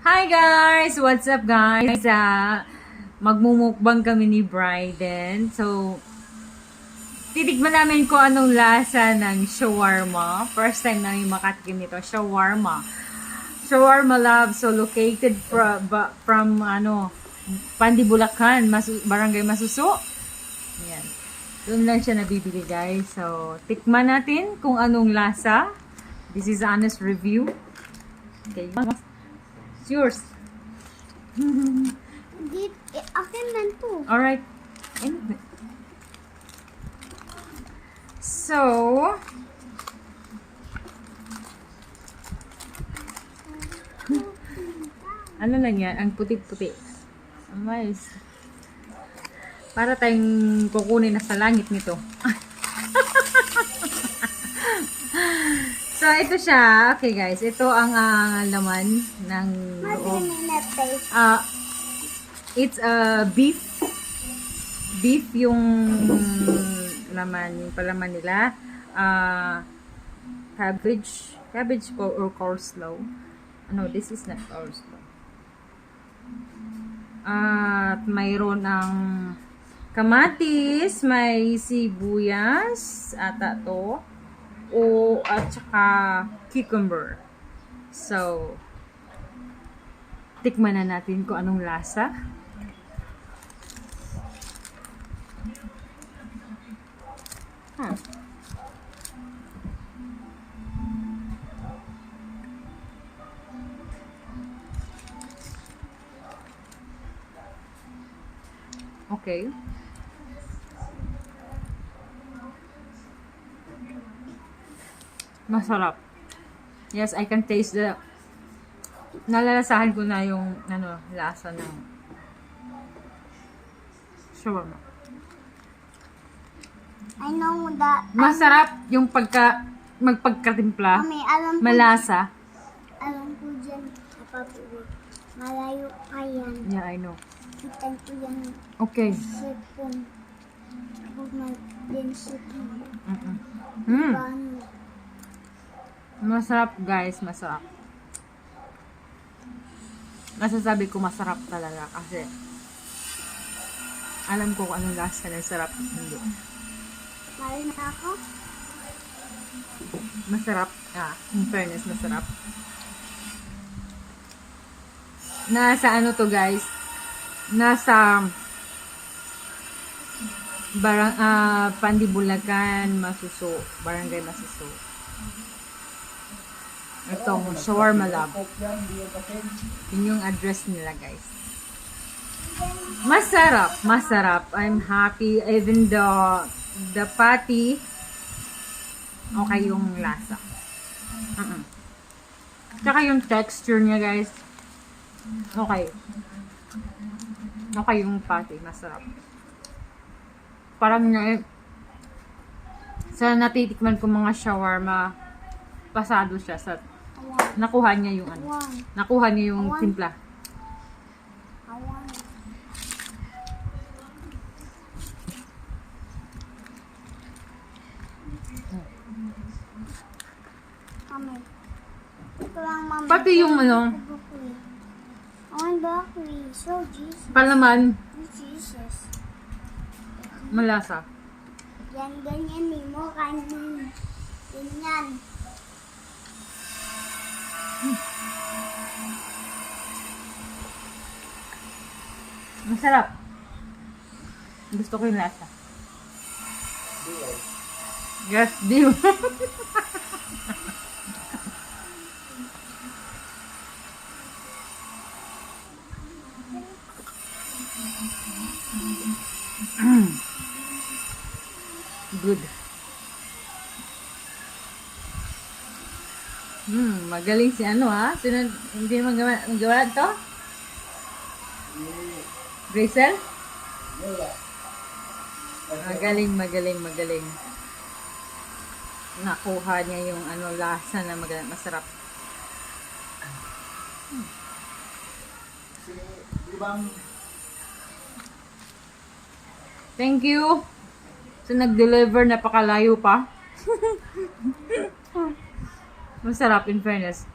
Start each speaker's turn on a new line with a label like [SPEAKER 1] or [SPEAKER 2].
[SPEAKER 1] Hi guys! What's up guys? Magmumukbang kami ni Bryden. So, titigman namin kung anong lasa ng shawarma. First time namin makatikim nito, shawarma. Shawarma Love. So, located from Pandibulacan, Barangay Masuso. Ayan. Doon lang siya nabibili guys. So, tikman natin kung anong lasa. This is honest review. Okay. It's yours.
[SPEAKER 2] Akin man to.
[SPEAKER 1] Alright. So, ano lang yan? Ang puti-puti. Amayos. Para tayong kukunin na sa langit nito. So, ito siya. Okay, guys. Ito ang laman ng loob. It's beef. Beef yung laman, yung palaman nila. Cabbage. Cabbage or coleslaw. No, this is not coleslaw. At mayroon ng kamatis, may sibuyas, ata to. At saka cucumber. So, tikman na natin kung anong lasa. Okay. Masarap. Yes, I can taste the nalalasahan ko na yung lasa ng shawarma.
[SPEAKER 2] I know that.
[SPEAKER 1] Masarap yung magpagkatimpla.
[SPEAKER 2] Mami, alam ko.
[SPEAKER 1] Malasa.
[SPEAKER 2] Alam ko dyan, kapapuri. Malayo pa yan.
[SPEAKER 1] Yeah, I know.
[SPEAKER 2] Kitan ko yan.
[SPEAKER 1] Okay.
[SPEAKER 2] Sipon. Huwag din sipon. Paano?
[SPEAKER 1] Masarap guys, masarap. Masasabi ko masarap talaga kasi alam ko kung anong lasa na sarap. Hindi.
[SPEAKER 2] Mali na ako?
[SPEAKER 1] Masarap. In fairness, masarap. Nasa ano to guys? Nasa Pandibulacan, Masuso. Barangay Masuso. Itong Shawarma Love. Yun yung address nila guys. Masarap. Masarap. I'm happy. Even the patty, okay yung lasa. Tsaka yung texture niya guys. Okay. Okay yung patty. Masarap. Parang sa natitikman ko mga shawarma, pasado siya sa nakuha niya yung nakuha niya yung timpla. Pati yung
[SPEAKER 2] So Jesus.
[SPEAKER 1] palaman,
[SPEAKER 2] Jesus.
[SPEAKER 1] malasa.
[SPEAKER 2] Yan, ganyan eh. Mo kanin. Ganyan.
[SPEAKER 1] Masarap. Gusto ko yung lasa. Yes, diw. Good. Magaling si Sino, hindi magawa to? Grazel? Magaling. Nakuha niya yung lasa na masarap. Thank you. So, nag-deliver, napakalayo pa. Masarap in fairness.